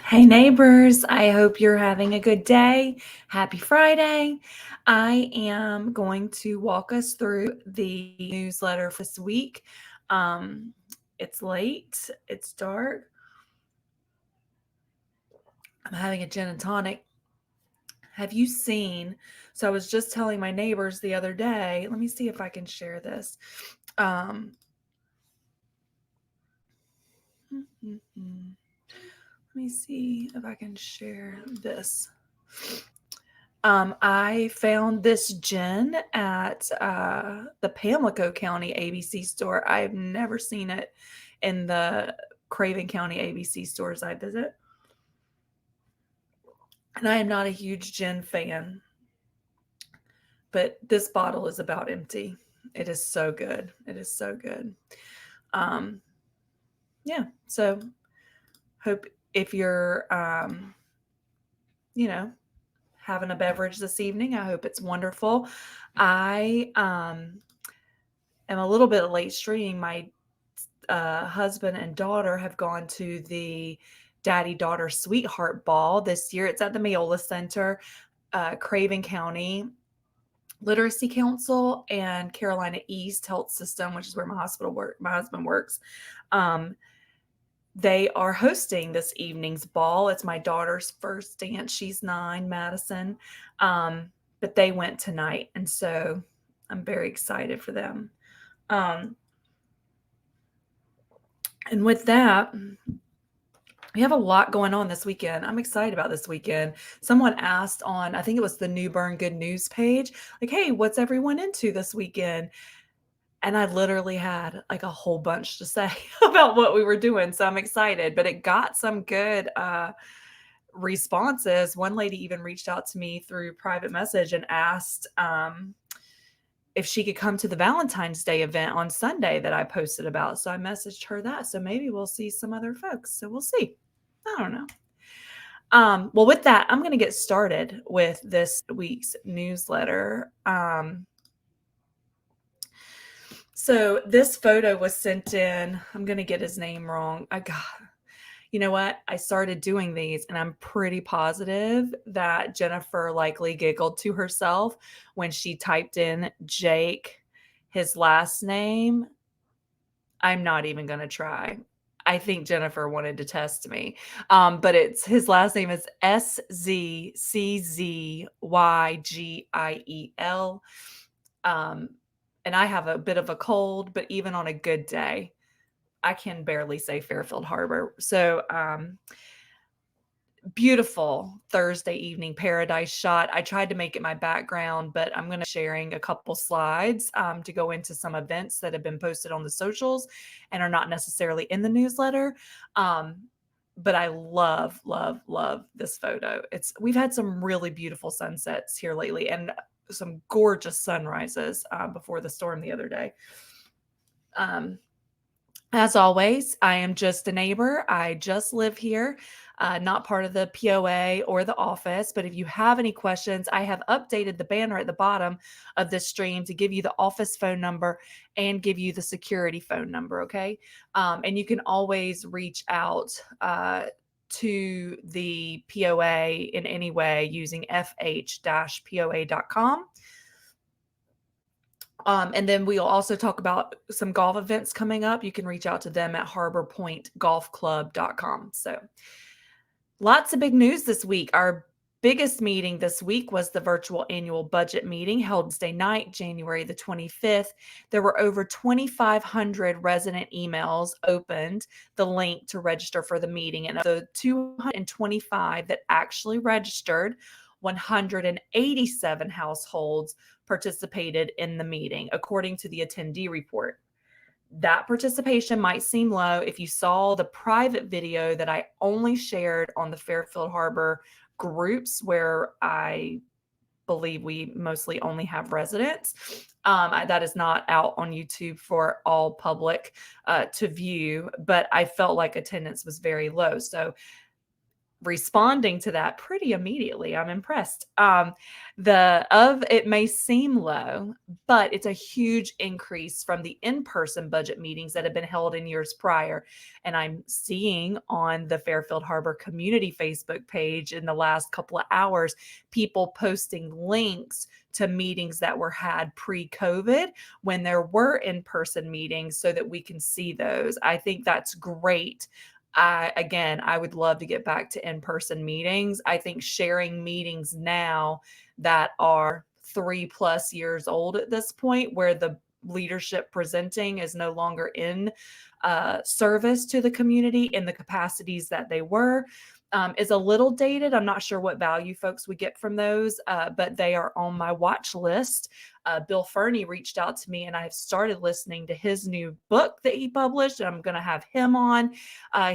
Hey neighbors, I hope you're having a good day. Happy Friday. I am going to walk us through the newsletter for this week. Um, it's late, it's dark. I'm having a gin and tonic. Have you seen? So I was just telling my neighbors the other day, let me see if I can share this. Um, let me see if I can share this. I found this gin at the Pamlico County ABC store. I have never seen it in the Craven County ABC stores I visit. And I am not a huge gin fan, but this bottle is about empty. It is so good. It is so good. Um, yeah. So hope if you're, having a beverage this evening, I hope it's wonderful. I am a little bit late streaming. My husband and daughter have gone to the daddy-daughter sweetheart ball this year. It's at the Mayola Center, Craven County Literacy Council, and Carolina East Health System, which is where my husband works. They are hosting this evening's ball. It's my daughter's first dance. She's 9, Madison. But they went tonight, and so I'm very excited for them. And with that, we have a lot going on this weekend. I'm excited about this weekend. Someone asked on, I think it was the New Bern Good News page, like, hey, what's everyone into this weekend? And I literally had like a whole bunch to say about what we were doing. So I'm excited, but it got some good responses. One lady even reached out to me through private message and asked if she could come to the Valentine's Day event on Sunday that I posted about. So I messaged her that. So maybe we'll see some other folks. So we'll see. I don't know. Well, with that, I'm going to get started with this week's newsletter. So this photo was sent in. I'm going to get his name wrong. You know what? I started doing these and I'm pretty positive that Jennifer likely giggled to herself when she typed in Jake, his last name. I'm not even going to try. I think Jennifer wanted to test me. But his last name is Szczygiel. And I have a bit of a cold, but even on a good day, I can barely say Fairfield Harbour. So beautiful Thursday evening paradise shot. I tried to make it my background, but I'm going to be sharing a couple slides to go into some events that have been posted on the socials and are not necessarily in the newsletter. But I love, love, love this photo. We've had some really beautiful sunsets here lately and some gorgeous sunrises before the storm the other day. As always, I am just a neighbor. I just live here, not part of the POA or the office. But if you have any questions, I have updated the banner at the bottom of this stream to give you the office phone number and give you the security phone number. Okay. And you can always reach out to the POA in any way using fh-poa.com. And then we'll also talk about some golf events coming up. You can reach out to them at harborpointegolfclub.com. So lots of big news this week. Our biggest meeting this week was the virtual annual budget meeting held Wednesday night, January the 25th. There were over 2,500 resident emails opened, the link to register for the meeting. And of the 225 that actually registered, 187 households participated in the meeting, according to the attendee report. That participation might seem low if you saw the private video that I only shared on the Fairfield Harbour groups, where I believe we mostly only have residents. That is not out on YouTube for all public to view, but I felt like attendance was very low. So responding to that pretty immediately. I'm impressed. It may seem low, but it's a huge increase from the in-person budget meetings that have been held in years prior. And I'm seeing on the Fairfield Harbour community Facebook page in the last couple of hours, people posting links to meetings that were had pre-COVID when there were in-person meetings so that we can see those. I think that's great. I would love to get back to in-person meetings. I think sharing meetings now that are 3+ years old at this point, where the leadership presenting is no longer in service to the community in the capacities that they were, is a little dated. I'm not sure what value folks would get from those, but they are on my watch list. Bill Fernie reached out to me, and I've started listening to his new book that he published, and I'm going to have him on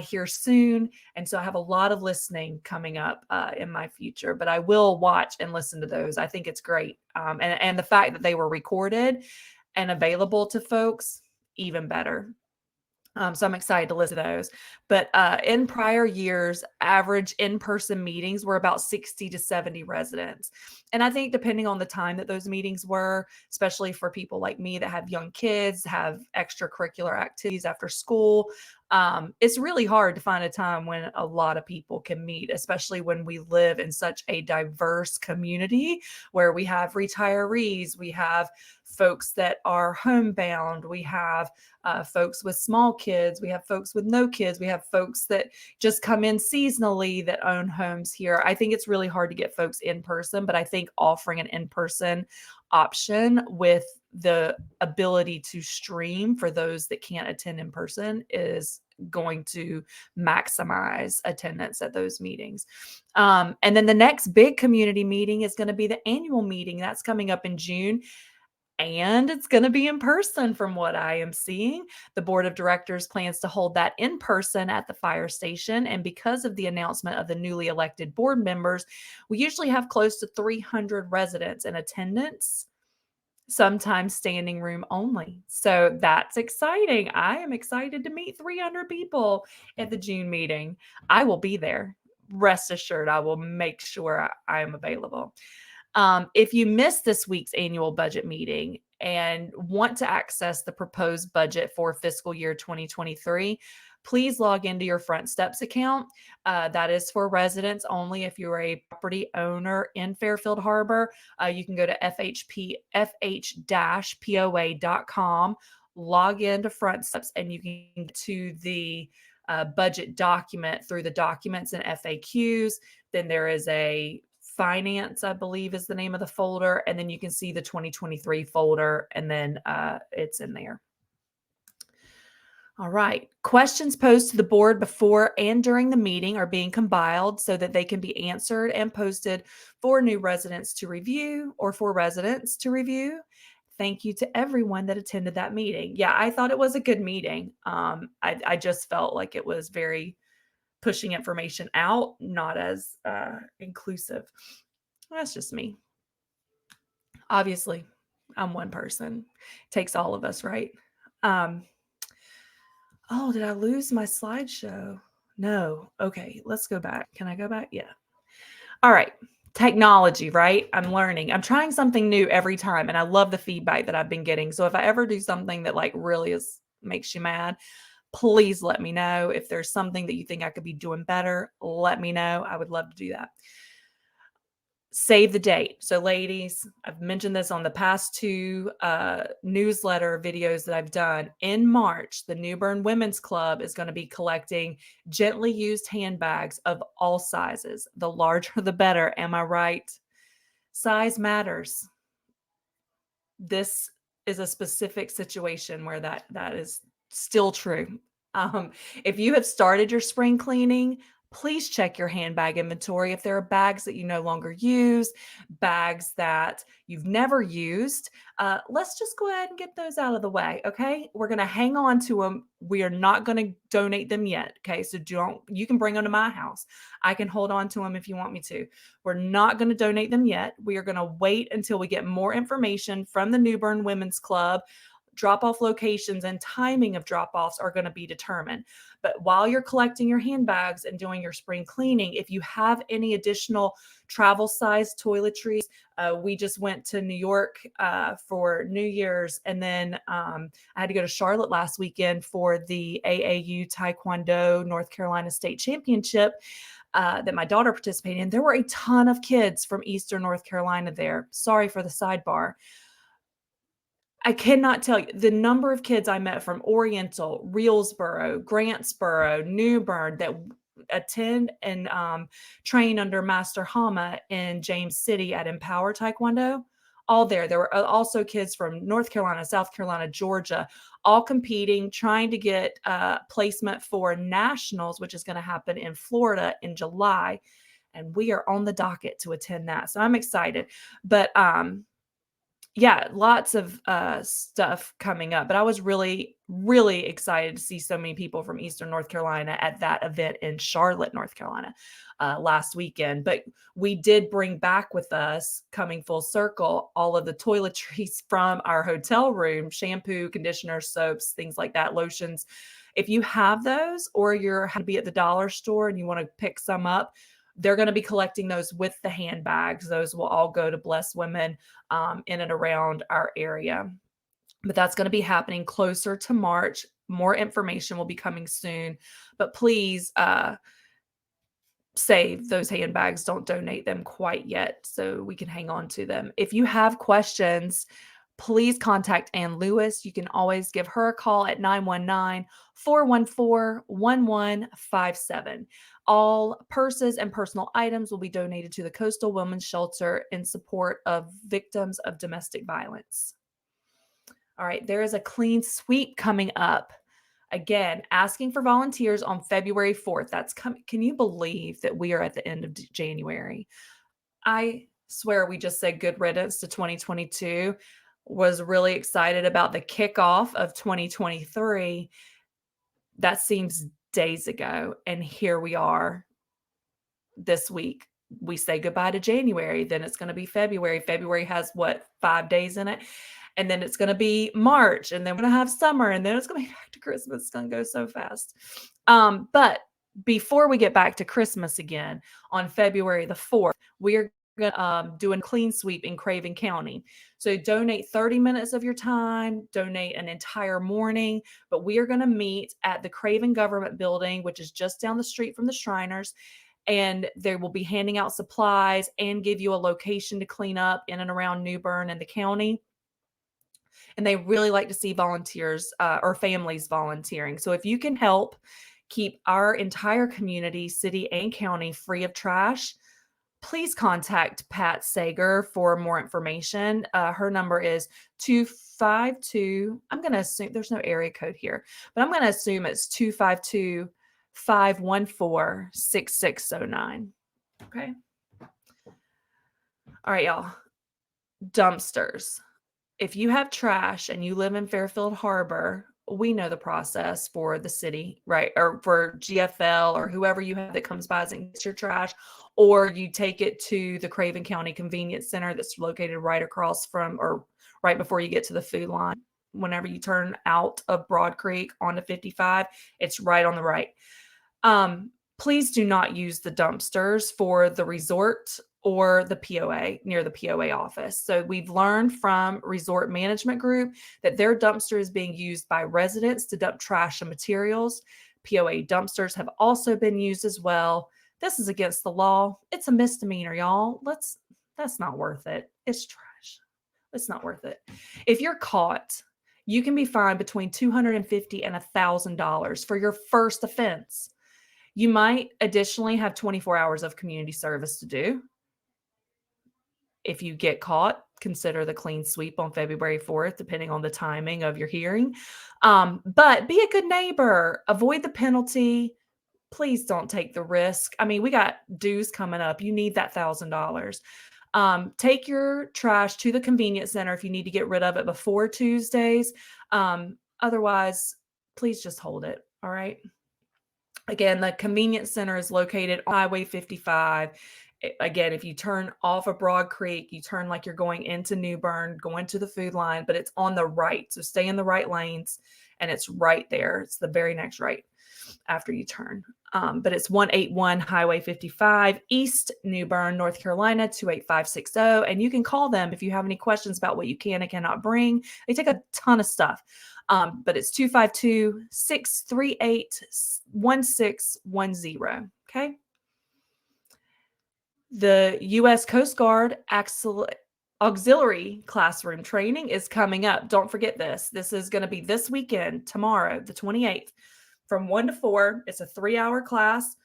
here soon. And so I have a lot of listening coming up in my future, but I will watch and listen to those. I think it's great. And the fact that they were recorded and available to folks, even better. So I'm excited to listen to those. But in prior years, average in-person meetings were about 60 to 70 residents. And I think depending on the time that those meetings were, especially for people like me that have young kids, have extracurricular activities after school, it's really hard to find a time when a lot of people can meet, especially when we live in such a diverse community where we have retirees, we have folks that are homebound, we have folks with small kids, we have folks with no kids, we have folks that just come in seasonally that own homes here. I think it's really hard to get folks in person, but I think offering an in-person option with the ability to stream for those that can't attend in person is going to maximize attendance at those meetings. And then the next big community meeting is going to be the annual meeting. That's coming up in June. And it's going to be in person from what I am seeing. The board of directors plans to hold that in person at the fire station. And because of the announcement of the newly elected board members, we usually have close to 300 residents in attendance, sometimes standing room only. So that's exciting. I am excited to meet 300 people at the June meeting. I will be there. Rest assured, I will make sure I am available. If you missed this week's annual budget meeting and want to access the proposed budget for fiscal year 2023, please log into your FrontSteps account. That is for residents only. If you're a property owner in Fairfield Harbour, you can go to fh-poa.com, log into FrontSteps, and you can get to the budget document through the documents and FAQs. Then there is a finance, I believe is the name of the folder. And then you can see the 2023 folder, and then it's in there. All right. Questions posed to the board before and during the meeting are being compiled so that they can be answered and posted for new residents to review or for residents to review. Thank you to everyone that attended that meeting. Yeah, I thought it was a good meeting. I just felt like it was very pushing information out, not as inclusive. That's just me. Obviously, I'm one person. It takes all of us, right? Oh, did I lose my slideshow? No. Okay, let's go back. Can I go back? Yeah. All right. Technology, right? I'm learning. I'm trying something new every time, and I love the feedback that I've been getting. So if I ever do something that like really makes you mad, please let me know. If there's something that you think I could be doing better, let me know. I would love to do that. Save the date. So ladies, I've mentioned this on the past two newsletter videos that I've done. In March, the New Bern Women's Club is going to be collecting gently used handbags of all sizes. The larger, the better. Am I right? Size matters. This is a specific situation where that is still true. If you have started your spring cleaning, please check your handbag inventory. If there are bags that you no longer use, bags that you've never used, let's just go ahead and get those out of the way, okay? We're going to hang on to them. We are not going to donate them yet, okay? So you can bring them to my house. I can hold on to them if you want me to. We're not going to donate them yet. We are going to wait until we get more information from the New Bern Women's Club, drop-off locations and timing of drop-offs are going to be determined. But while you're collecting your handbags and doing your spring cleaning, if you have any additional travel size toiletries, we just went to New York for New Year's, and then I had to go to Charlotte last weekend for the AAU Taekwondo North Carolina State Championship that my daughter participated in. There were a ton of kids from Eastern North Carolina there. Sorry for the sidebar. I cannot tell you the number of kids I met from Oriental, Reelsboro, Grantsboro, New Bern that attend and train under Master Hama in James City at Empower Taekwondo. All there. There were also kids from North Carolina, South Carolina, Georgia, all competing, trying to get placement for nationals, which is going to happen in Florida in July. And we are on the docket to attend that. So I'm excited. But yeah, lots of stuff coming up, but I was really, really excited to see so many people from Eastern North Carolina at that event in Charlotte, North Carolina last weekend. But we did bring back with us, coming full circle, all of the toiletries from our hotel room: shampoo, conditioner, soaps, things like that, lotions. If you have those, or you're to be at the dollar store and you want to pick some up, they're going to be collecting those with the handbags. Those will all go to Blessed Women in and around our area. But that's going to be happening closer to March. More information will be coming soon. But please save those handbags. Don't donate them quite yet so we can hang on to them. If you have questions, please contact Ann Lewis. You can always give her a call at 919-414-1157. All purses and personal items will be donated to the Coastal Women's Shelter in support of victims of domestic violence. All right, there is a clean sweep coming up. Again, asking for volunteers on February 4th. That's coming. Can you believe that we are at the end of January? I swear we just said good riddance to 2022. Was really excited about the kickoff of 2023. That seems days ago. And here we are this week. We say goodbye to January. Then it's going to be February. February has what, 5 days in it? And then it's going to be March, and then we're going to have summer, and then it's going to be back to Christmas. It's going to go so fast. But before we get back to Christmas again, on February the 4th, we are going to do a clean sweep in Craven County. So donate 30 minutes of your time, donate an entire morning, but we are going to meet at the Craven Government Building, which is just down the street from the Shriners. And they will be handing out supplies and give you a location to clean up in and around New Bern and the county. And they really like to see volunteers or families volunteering. So if you can help keep our entire community, city and county, free of trash, please contact Pat Sager for more information. Her number is 252. I'm going to assume there's no area code here, but I'm going to assume it's 252-514-6609. Okay. All right, y'all. Dumpsters. If you have trash and you live in Fairfield Harbour, we know the process for the city, right? Or for GFL or whoever you have that comes by and gets your trash, or you take it to the Craven County Convenience Center that's located right across from, or right before you get to the food line. Whenever you turn out of Broad Creek onto 55, it's right on the right. Please do not use the dumpsters for the resort or the POA, near the POA office. So we've learned from Resort Management Group that their dumpster is being used by residents to dump trash and materials. POA dumpsters have also been used as well. This is against the law. It's a misdemeanor, y'all. That's not worth it. It's trash. It's not worth it. If you're caught, you can be fined between $250 and $1,000 for your first offense. You might additionally have 24 hours of community service to do. If you get caught, consider the clean sweep on February 4th, depending on the timing of your hearing. But be a good neighbor. Avoid the penalty. Please don't take the risk. I mean, we got dues coming up. You need that $1,000. Take your trash to the convenience center if you need to get rid of it before Tuesdays. Otherwise, please just hold it. All right. Again, the convenience center is located on Highway 55 Again, if you turn off of Broad Creek, you turn like you're going into New Bern, going to the food line, but it's on the right. So stay in the right lanes, and it's right there. It's the very next right after you turn. But it's 181 Highway 55, East New Bern, North Carolina, 28560. And you can call them if you have any questions about what you can and cannot bring. They take a ton of stuff. But it's 252-638-1610. Okay. The U.S. Coast Guard auxiliary classroom training is coming up. Don't forget this. This is going to be this weekend, tomorrow, the 28th, from 1 to 4. It's a 3-hour class.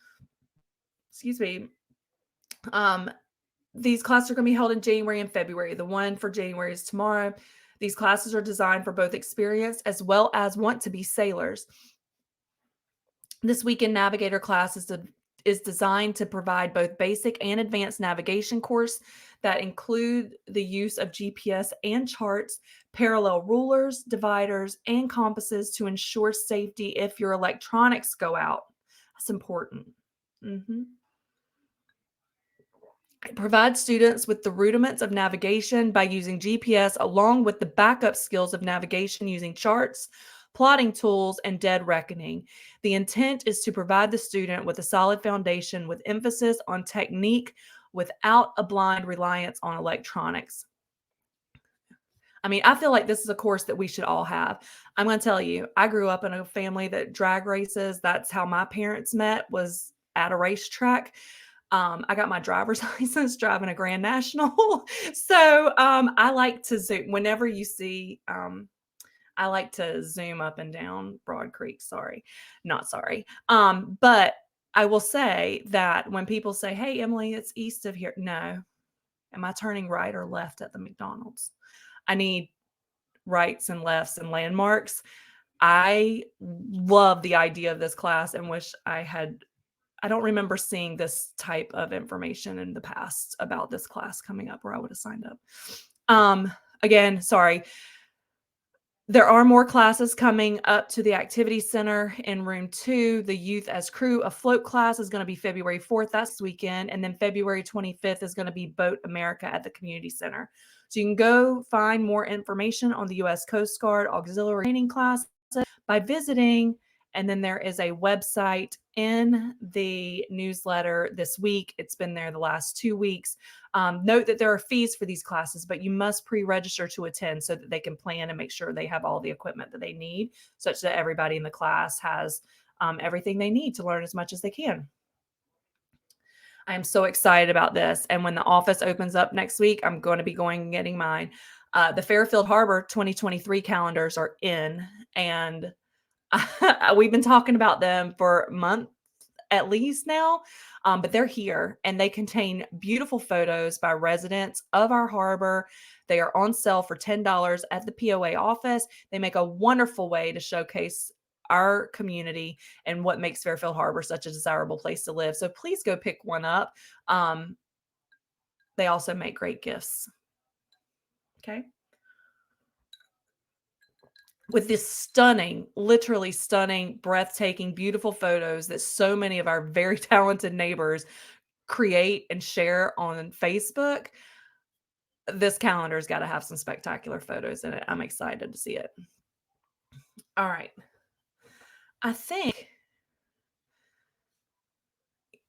Excuse me. These classes are going to be held in January and February. The one for January is tomorrow. These classes are designed for both experienced as well as want-to-be sailors. This weekend navigator class is designed to provide both basic and advanced navigation course that include the use of GPS and charts, parallel rulers, dividers, and compasses to ensure safety if your electronics go out. That's important. It provides students with the rudiments of navigation by using GPS along with the backup skills of navigation using charts, plotting tools, and dead reckoning. The intent is to provide the student with a solid foundation with emphasis on technique without a blind reliance on electronics. I mean, I feel like this is a course that we should all have. I'm going to tell you, I grew up in a family that drag races. That's how my parents met, was at a racetrack. I got my driver's license driving a Grand National. So I like to zoom whenever you see, I like to zoom up and down Broad Creek. Not sorry. But I will say that when people say, hey, Emily, it's east of here. No. Am I turning right or left at the McDonald's? I need rights and lefts and landmarks. I love the idea of this class and wish I don't remember seeing this type of information in the past about this class coming up where I would have signed up. Again, sorry. There are more classes coming up to the Activity Center in room 2. The Youth as Crew Afloat class is going to be February 4th. That's this weekend. And then February 25th is going to be Boat America at the Community Center. So you can go find more information on the U.S. Coast Guard Auxiliary Training class by visiting. And then there is a website in the newsletter this week. It's been there the last 2 weeks. Note that there are fees for these classes, but you must pre-register to attend so that they can plan and make sure they have all the equipment that they need, such that everybody in the class has everything they need to learn as much as they can. I am so excited about this. And when the office opens up next week, I'm going to be going and getting mine. The Fairfield Harbour 2023 calendars are in, and we've been talking about them for a month at least now, but they're here and they contain beautiful photos by residents of our harbor. They are on sale for $10 at the POA office. They make a wonderful way to showcase our community and what makes Fairfield Harbour such a desirable place to live. So please go pick one up. They also make great gifts. Okay. With this stunning, literally stunning, breathtaking, beautiful photos that so many of our very talented neighbors create and share on Facebook, this calendar's got to have some spectacular photos in it. I'm excited to see it. All right. I think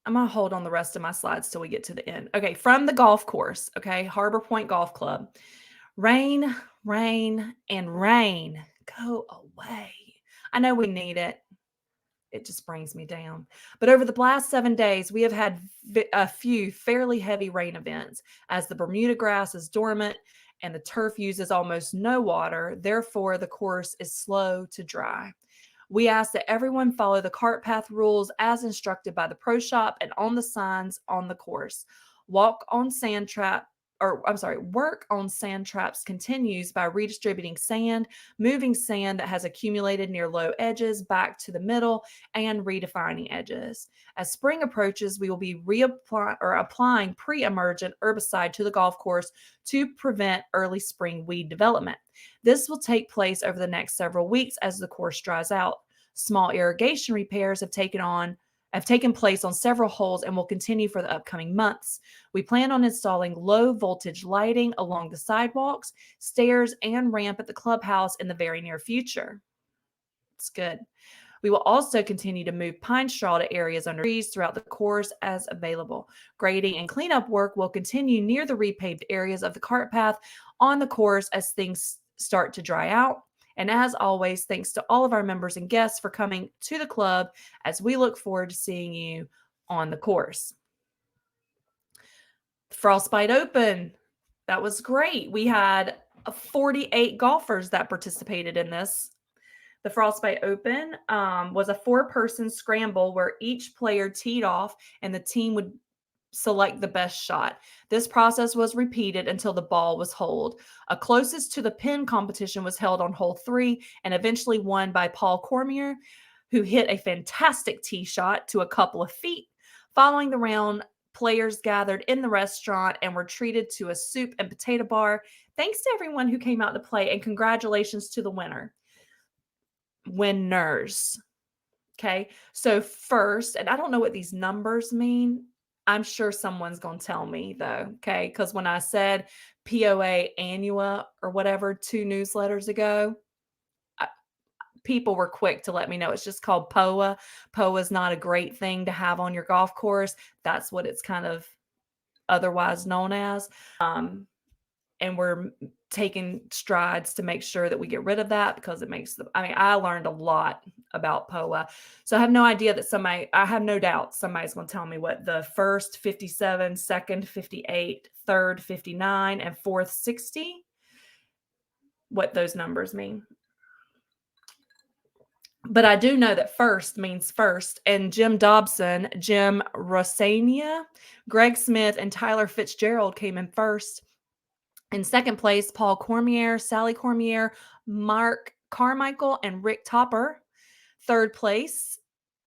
I'm going to hold on the rest of my slides till we get to the end. Okay. From the golf course. Okay. Harbour Pointe Golf Club. Rain, rain, and rain. Go away. I know we need it. It just brings me down. But over the last 7 days, we have had a few fairly heavy rain events as the Bermuda grass is dormant and the turf uses almost no water. Therefore, the course is slow to dry. We ask that everyone follow the cart path rules as instructed by the pro shop and on the signs on the course. Work on sand traps continues by redistributing sand, moving sand that has accumulated near low edges back to the middle, and redefining edges. As spring approaches, we will be applying pre-emergent herbicide to the golf course to prevent early spring weed development. This will take place over the next several weeks as the course dries out. Small irrigation repairs have have taken place on several holes and will continue for the upcoming months. We plan on installing low voltage lighting along the sidewalks, stairs, and ramp at the clubhouse in the very near future. It's good. We will also continue to move pine straw to areas under trees throughout the course as available. Grading and cleanup work will continue near the repaved areas of the cart path on the course as things start to dry out. And as always, thanks to all of our members and guests for coming to the club as we look forward to seeing you on the course. Frostbite Open. That was great. We had 48 golfers that participated in this. The Frostbite Open was a 4-person scramble where each player teed off and the team would select the best shot. This process was repeated until the ball was holed. A closest to the pin competition was held on hole 3 and eventually won by Paul Cormier, who hit a fantastic tee shot to a couple of feet. Following the round, players gathered in the restaurant and were treated to a soup and potato bar. Thanks to everyone who came out to play, and congratulations to the winners. Okay, so first, and I don't know what these numbers mean. I'm sure someone's going to tell me though, okay? Because when I said POA Annua or whatever 2 newsletters ago, people were quick to let me know it's just called POA. POA is not a great thing to have on your golf course. That's what it's kind of otherwise known as. And we're taking strides to make sure that we get rid of that because it makes I learned a lot about POA. So I have no idea that I have no doubt somebody's going to tell me what the first 57, second 58, third 59, and fourth 60, what those numbers mean. But I do know that first means first, and Jim Dobson, Jim Rossania, Greg Smith, and Tyler Fitzgerald came in first. In second place, Paul Cormier, Sally Cormier, Mark Carmichael, and Rick Topper. Third place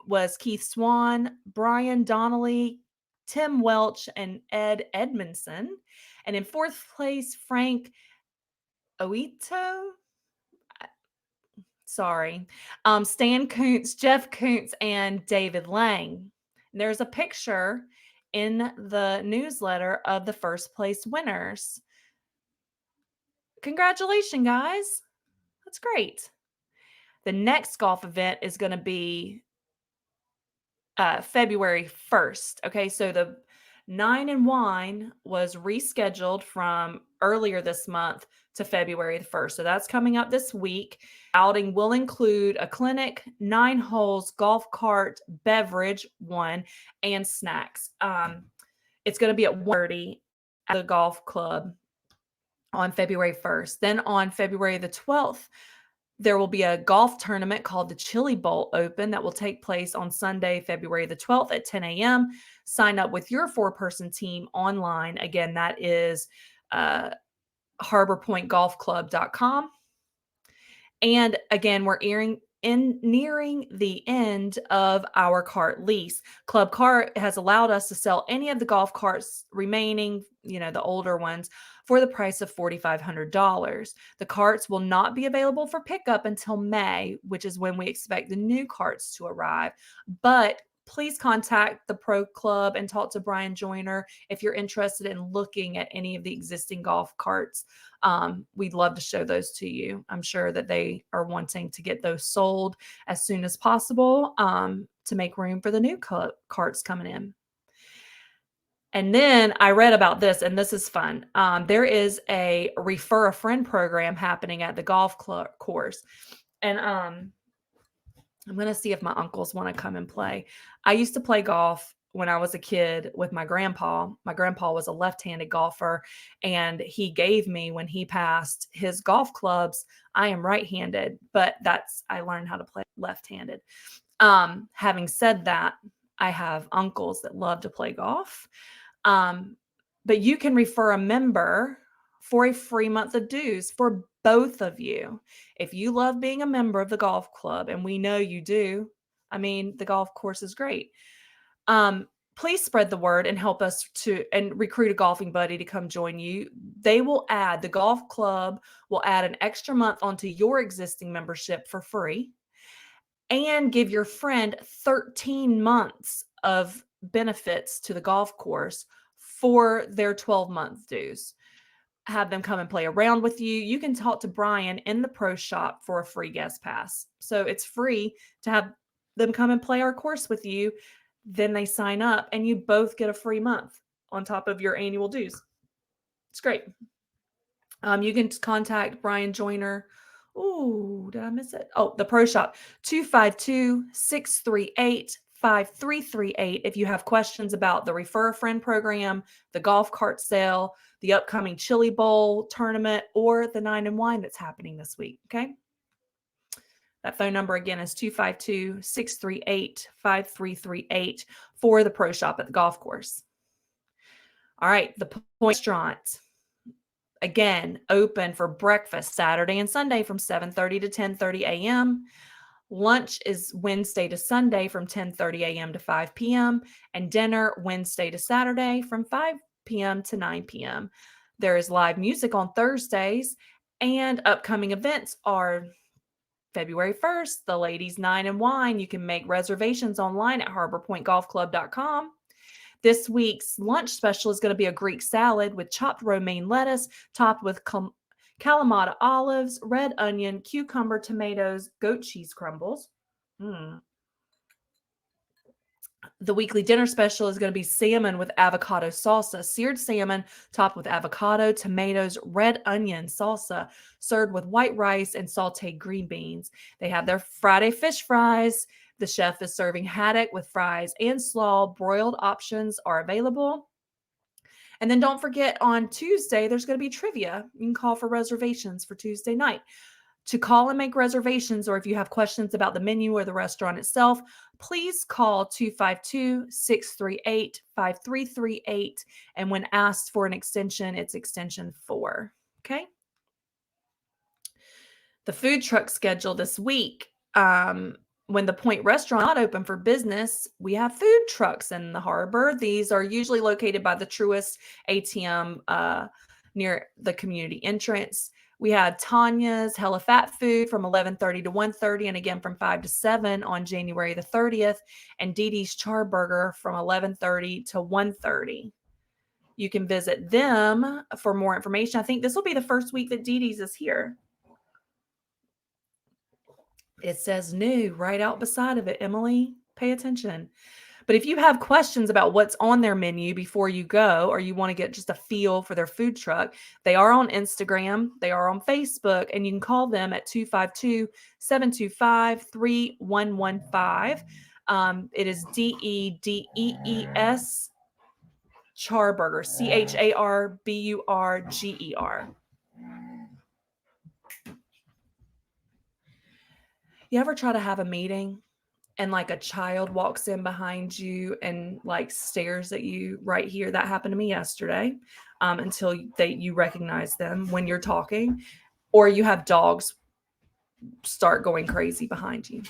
was Keith Swan, Brian Donnelly, Tim Welch, and Ed Edmondson. And in fourth place, Frank Oito. Sorry. Stan Kuntz, Jeff Kuntz, and David Lang. There's a picture in the newsletter of the first place winners. Congratulations, guys. That's great. The next golf event is going to be February 1st. Okay, so the 9 and Wine was rescheduled from earlier this month to February the 1st. So that's coming up this week. Outing will include a clinic, 9 holes, golf cart, beverage, 1, and snacks. It's going to be at 1:30 at the golf club on February 1st. Then on February the 12th, there will be a golf tournament called the Chili Bowl Open that will take place on Sunday, February the 12th at 10 a.m. Sign up with your 4-person team online. Again, that is harborpointegolfclub.com. And again, we're nearing the end of our cart lease. Club Cart has allowed us to sell any of the golf carts remaining, the older ones, for the price of $4,500. The carts will not be available for pickup until May, which is when we expect the new carts to arrive. But please contact the Pro Club and talk to Brian Joyner if you're interested in looking at any of the existing golf carts. We'd love to show those to you. I'm sure that they are wanting to get those sold as soon as possible to make room for the new carts coming in. And then I read about this, and this is fun. There is a refer a friend program happening at the golf course. And I'm going to see if my uncles want to come and play. I used to play golf when I was a kid with my grandpa. My grandpa was a left-handed golfer, and he gave me, when he passed, his golf clubs. I am right-handed, but I learned how to play left-handed. Having said that, I have uncles that love to play golf. But you can refer a member for a free month of dues for both of you. If you love being a member of the golf club, and we know you do, the golf course is great. Please spread the word and help us and recruit a golfing buddy to come join you. The golf club will add an extra month onto your existing membership for free. and give your friend 13 months of benefits to the golf course for their 12-month dues. Have them come and play around with you. You can talk to Brian in the pro shop for a free guest pass. So it's free to have them come and play our course with you. Then they sign up and you both get a free month on top of your annual dues. It's great. You can contact Brian Joyner. Oh, did I miss it? Oh, the pro shop, 252-638-5338. If you have questions about the Refer a Friend program, the golf cart sale, the upcoming Chili Bowl tournament, or the 9 and Wine that's happening this week. Okay. That phone number again is 252-638-5338 for the pro shop at the golf course. All right. The Point Restaurant, again, open for breakfast Saturday and Sunday from 7:30 to 10:30 a.m. Lunch is Wednesday to Sunday from 10:30 a.m. to 5 p.m. and dinner Wednesday to Saturday from 5 p.m. to 9 p.m. There is live music on Thursdays, and upcoming events are February 1st, the Ladies 9 and Wine. You can make reservations online at harborpointegolfclub.com. This week's lunch special is going to be a Greek salad with chopped romaine lettuce, topped with Kalamata olives, red onion, cucumber, tomatoes, goat cheese crumbles. The weekly dinner special is going to be salmon with avocado salsa, seared salmon topped with avocado, tomatoes, red onion salsa, served with white rice and sauteed green beans. They have their Friday fish fries. The chef is serving haddock with fries and slaw. Broiled options are available. And then don't forget, on Tuesday, there's going to be trivia. You can call for reservations for Tuesday night. To call and make reservations, or if you have questions about the menu or the restaurant itself, please call 252-638-5338. And when asked for an extension, it's extension 4. Okay. The food truck schedule this week. When the Point Restaurant is not open for business, we have food trucks in the harbor. These are usually located by the Truist ATM near the community entrance. We had Tanya's Hella Fat Food from 11:30 to 1:30, and again from 5 to 7 on January the 30th, and Dee Dee's Charburger from 11:30 to 1:30. You can visit them for more information. I think this will be the first week that Dee Dee's is here. It says new right out beside of it. Emily, pay attention. But if you have questions about what's on their menu before you go, or you want to get just a feel for their food truck, they are on Instagram, they are on Facebook, and you can call them at 252-725-3115. It is DEDEES Charburger, CHARBURGER. You ever try to have a meeting and like a child walks in behind you and like stares at you right here? That happened to me yesterday, until you recognize them when you're talking, or you have dogs start going crazy behind you.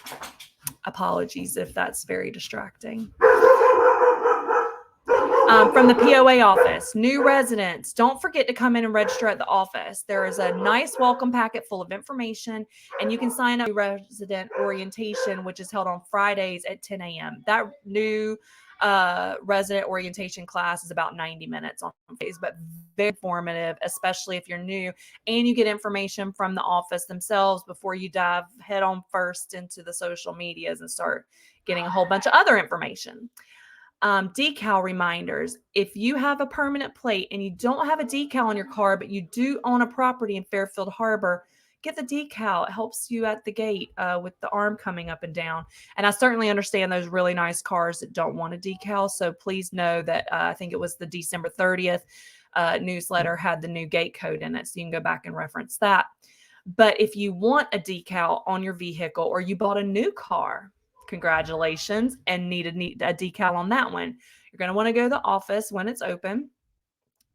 Apologies if that's very distracting. From the POA office, new residents, don't forget to come in and register at the office. There is a nice welcome packet full of information, and you can sign up for resident orientation, which is held on Fridays at 10 a.m. That new resident orientation class is about 90 minutes on days, but very informative, especially if you're new, and you get information from the office themselves before you dive head on first into the social medias and start getting a whole bunch of other information. Decal reminders. If you have a permanent plate and you don't have a decal on your car, but you do own a property in Fairfield Harbour, get the decal. It helps you at the gate with the arm coming up and down. And I certainly understand those really nice cars that don't want a decal. So please know that I think it was the December 30th newsletter had the new gate code in it. So you can go back and reference that. But if you want a decal on your vehicle, or you bought a new car, congratulations, and need a decal on that one, you're going to want to go to the office when it's open.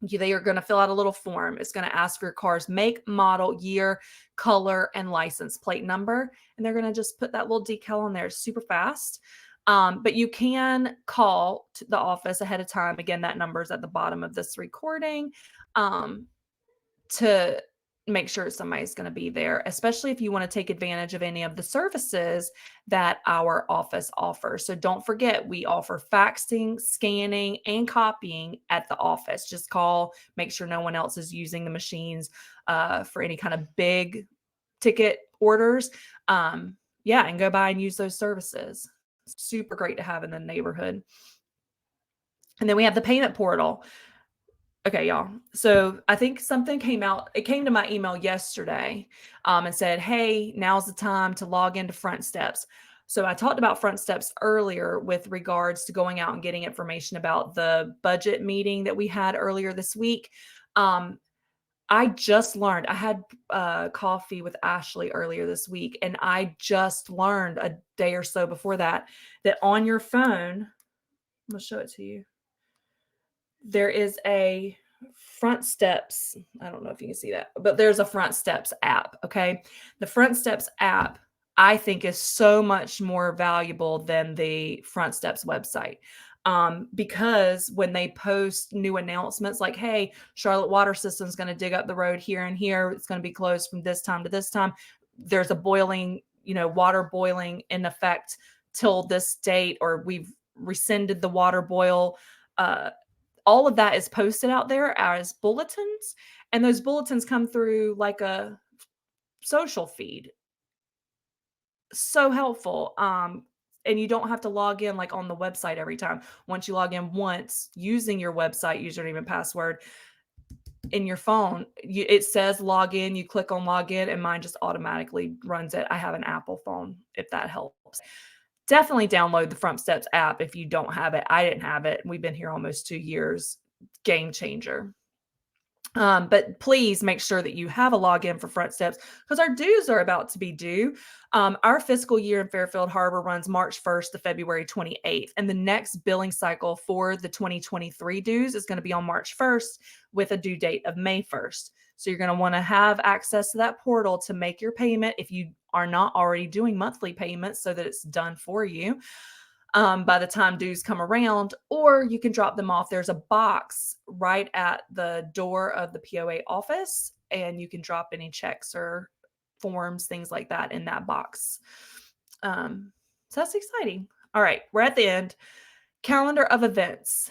They are going to fill out a little form. It's going to ask for your car's make, model, year, color, and license plate number. And they're going to just put that little decal on there super fast. But you can call to the office ahead of time. Again, that number is at the bottom of this recording to make sure somebody's going to be there, especially if you want to take advantage of any of the services that our office offers. So don't forget, we offer faxing, scanning, and copying at the office. Just call, make sure no one else is using the machines for any kind of big ticket orders. Yeah, and go by and use those services. Super great to have in the neighborhood. And then we have the payment portal. Okay, y'all. So I think something came out. It came to my email yesterday and said, hey, now's the time to log into FrontSteps. So I talked about FrontSteps earlier with regards to going out and getting information about the budget meeting that we had earlier this week. I just learned, I had coffee with Ashley earlier this week, and I just learned a day or so before that, that on your phone, I'm going to show it to you. There is a FrontSteps. I don't know if you can see that, but there's a FrontSteps app. Okay. The FrontSteps app, I think, is so much more valuable than the FrontSteps website. Because when they post new announcements like, hey, Charlotte Water System is going to dig up the road here and here, it's going to be closed from this time to this time. There's a boiling, water boiling in effect till this date, or we've rescinded the water boil. All of that is posted out there as bulletins, and those bulletins come through like a social feed. So helpful. And you don't have to log in like on the website every time. Once you log in once using your website username and password in your phone, it says log in, you click on log in, and mine just automatically runs it. I have an Apple phone, if that helps. Definitely download the FrontSteps app if you don't have it. I didn't have it. We've been here almost 2 years. Game changer. But please make sure that you have a login for FrontSteps, because our dues are about to be due. Our fiscal year in Fairfield Harbour runs March 1st to February 28th. And the next billing cycle for the 2023 dues is going to be on March 1st with a due date of May 1st. So you're going to want to have access to that portal to make your payment if you are not already doing monthly payments, so that it's done for you by the time dues come around, or you can drop them off. There's a box right at the door of the POA office, and you can drop any checks or forms, things like that, in that box. So that's exciting. All right, we're at the end. Calendar of events.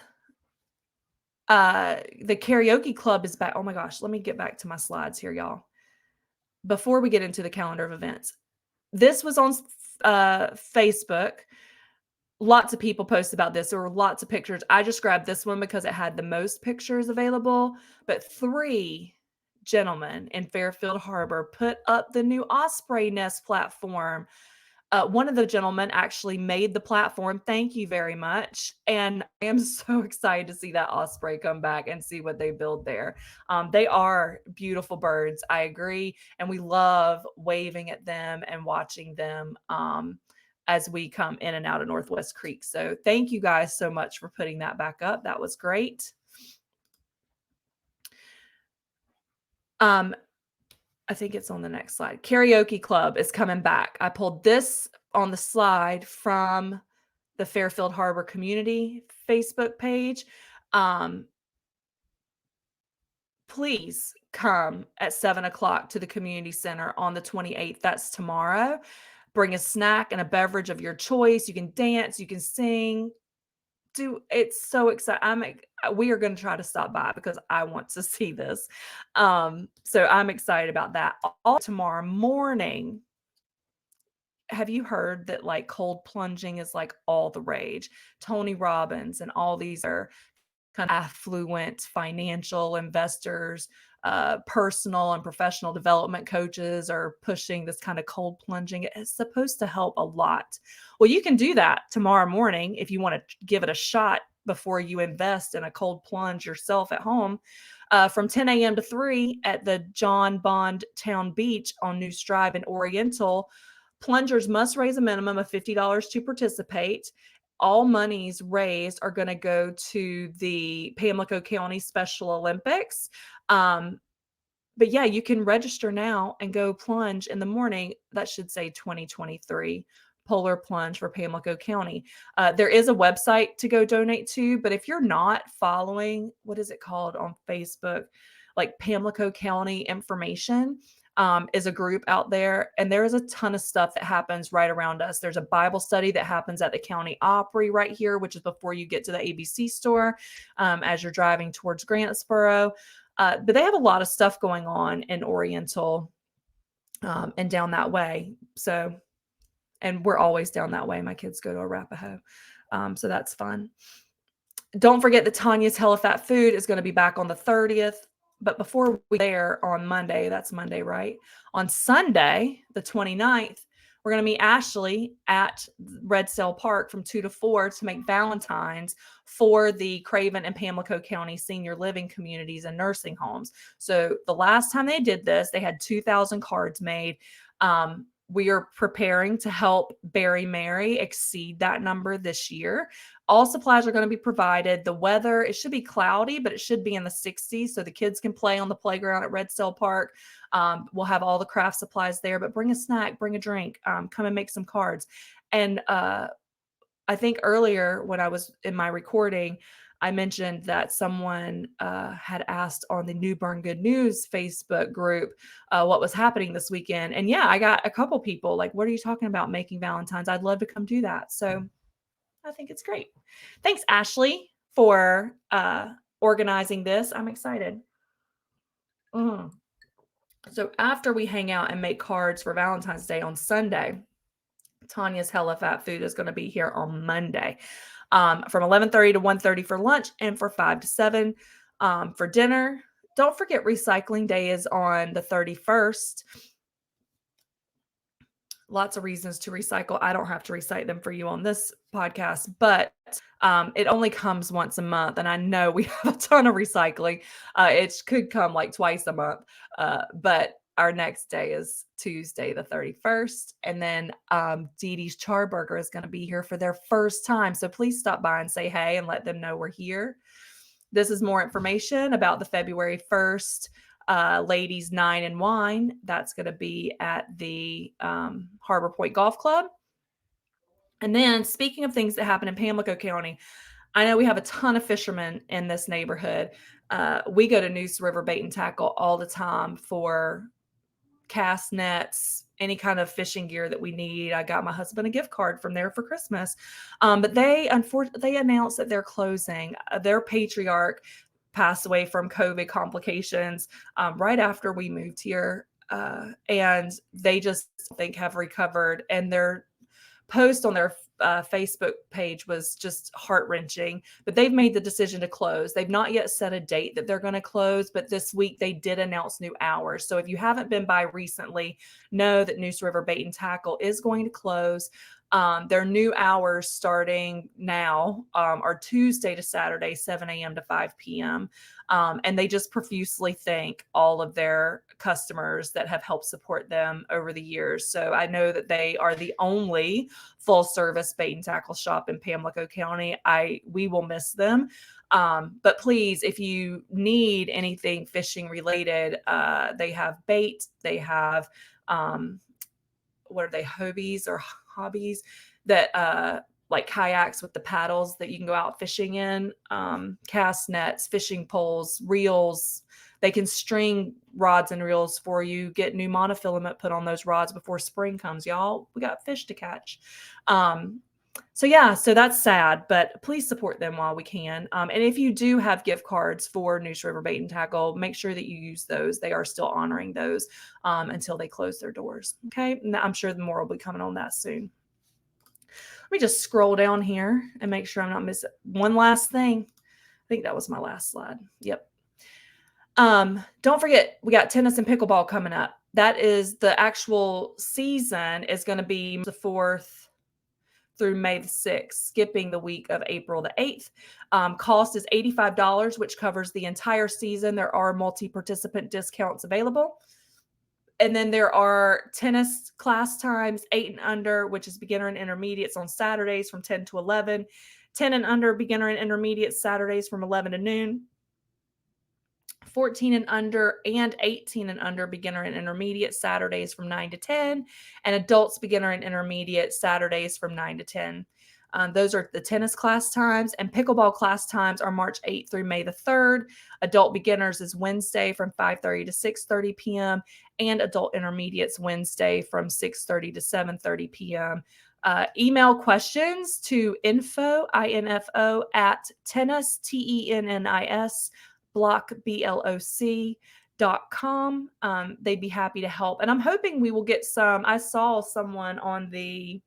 The karaoke club is back. Oh my gosh, let me get back to my slides here, y'all. Before we get into the calendar of events, this was on Facebook. Lots of people post about this. There were lots of pictures. I just grabbed this one because it had the most pictures available. But 3 gentlemen in Fairfield Harbour put up the new Osprey nest platform. One of the gentlemen actually made the platform. Thank you very much. And I am so excited to see that Osprey come back and see what they build there. They are beautiful birds. I agree. And we love waving at them and watching them as we come in and out of Northwest Creek. So thank you guys so much for putting that back up. That was great. I think it's on the next slide. Karaoke Club is coming back. I pulled this on the slide from the Fairfield Harbour community Facebook page. Please come at 7:00 to the community center on the 28th. That's tomorrow. Bring a snack and a beverage of your choice. You can dance, you can sing. It's so exciting. We are going to try to stop by because I want to see this. So I'm excited about that. All tomorrow morning, have you heard that like cold plunging is like all the rage? Tony Robbins and all these are kind of affluent financial investors, personal and professional development coaches are pushing this kind of cold plunging. It's supposed to help a lot. Well, you can do that tomorrow morning if you want to give it a shot before you invest in a cold plunge yourself at home. From 10 a.m. to 3 at the John Bond Town Beach on Neuse Drive in Oriental. Plungers must raise a minimum of $50 to participate. All monies raised are going to go to the Pamlico County Special Olympics. But yeah, you can register now and go plunge in the morning. That should say 2023 Polar Plunge for Pamlico County. There is a website to go donate to, but if you're not following, what is it called on Facebook? like Pamlico County information. Is a group out there, and there is a ton of stuff that happens right around us. There's a Bible study that happens at the county Opry right here, which is before you get to the ABC store, as you're driving towards Grantsboro. But they have a lot of stuff going on in Oriental, and down that way. So, and we're always down that way. My kids go to Arapahoe. So that's fun. Don't forget that Tanya's Hella Fat Food is going to be back on the 30th. But before we there on Monday, that's Monday, right? On Sunday, the 29th, we're going to meet Ashley at Red Sail Park from 2 to 4 to make Valentine's for the Craven and Pamlico County senior living communities and nursing homes. So the last time they did this, they had 2,000 cards made. We are preparing to help Barry Mary exceed that number this year. All supplies are going to be provided. The weather, it should be cloudy, but it should be in the 60s so the kids can play on the playground at Red Sail Park. We'll have all the craft supplies there, but bring a snack, bring a drink, come and make some cards. And I think earlier when I was in my recording, I mentioned that someone had asked on the New Bern Good News Facebook group what was happening this weekend. And yeah, I got a couple people like, what are you talking about making Valentine's? I'd love to come do that. So I think it's great. Thanks, Ashley, for organizing this. I'm excited. So after we hang out and make cards for Valentine's Day on Sunday, Tanya's Hella Fat Food is going to be here on Monday. From 11:30 to 1:30 for lunch and for 5 to 7 for dinner. Don't forget recycling day is on the 31st. Lots of reasons to recycle. I don't have to recite them for you on this podcast, but it only comes once a month. And I know we have a ton of recycling. It could come like twice a month, but our next day is Tuesday, the 31st. And then Dee Dee's Charburger is going to be here for their first time. So please stop by and say hey and let them know we're here. This is more information about the February 1st Ladies Nine and Wine. That's going to be at the Harbour Pointe Golf Club. And then speaking of things that happen in Pamlico County, I know we have a ton of fishermen in this neighborhood. We go to Neuse River Bait and Tackle all the time for cast nets, any kind of fishing gear that we need. I got my husband a gift card from there for Christmas. But they announced that they're closing. Their patriarch passed away from COVID complications right after we moved here. And they just have recovered. And their post on their Facebook page was just heart-wrenching, but they've made the decision to close. They've not yet set a date that they're going to close, but this week they did announce new hours. So if you haven't been by recently, know that Neuse River Bait and Tackle is going to close. Their new hours starting now are Tuesday to Saturday, 7 a.m. to 5 p.m. And they just profusely thank all of their customers that have helped support them over the years. So I know that they are the only full service bait and tackle shop in Pamlico County. We will miss them. But please, if you need anything fishing related, they have bait, they have, what are they, hobbies that, like kayaks with the paddles that you can go out fishing in, cast nets, fishing poles, reels. They can string rods and reels for you, get new monofilament put on those rods before spring comes, y'all. We got fish to catch. So that's sad, but please support them while we can. And if you do have gift cards for Neuse River Bait and Tackle, make sure that you use those. They are still honoring those until they close their doors. Okay. And I'm sure more will be coming on that soon. Let me just scroll down here and make sure I'm not missing one last thing. I think that was my last slide. Yep. Don't forget, we got tennis and pickleball coming up. That is the actual season is going to be the 4th through May the 6th, skipping the week of April the 8th. Cost is $85, which covers the entire season. There are multi-participant discounts available. And then there are tennis class times, 8 and under, which is beginner and intermediates on Saturdays from 10 to 11. 10 and under, beginner and intermediate Saturdays from 11 to noon. 14 and under and 18 and under, beginner and intermediate Saturdays from 9 to 10. And adults, beginner and intermediate Saturdays from 9 to 10. Those are the tennis class times, and pickleball class times are March 8th through May the 3rd. Adult beginners is Wednesday from 5:30 to 6:30 p.m. and adult intermediates Wednesday from 6:30 to 7:30 p.m. Email questions to info at tennis, tennis, block.com. They'd be happy to help. And I'm hoping we will get some. I saw someone on the,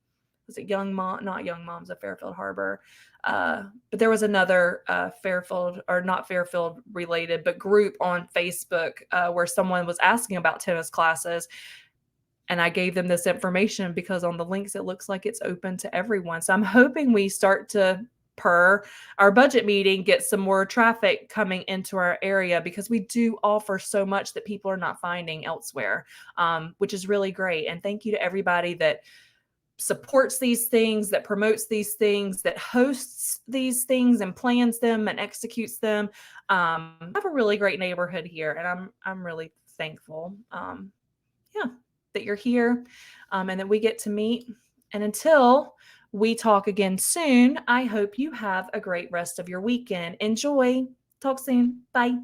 was it Young Mom? Not Young Moms of Fairfield Harbour. But there was another Fairfield, or not Fairfield related, but group on Facebook where someone was asking about tennis classes. And I gave them this information because on the links, it looks like it's open to everyone. So I'm hoping we start to, per our budget meeting, get some more traffic coming into our area, because we do offer so much that people are not finding elsewhere, which is really great. And thank you to everybody that supports these things, that promotes these things, that hosts these things and plans them and executes them. I have a really great neighborhood here, and I'm really thankful. That you're here, and that we get to meet. And until we talk again soon, I hope you have a great rest of your weekend. Enjoy. Talk soon. Bye.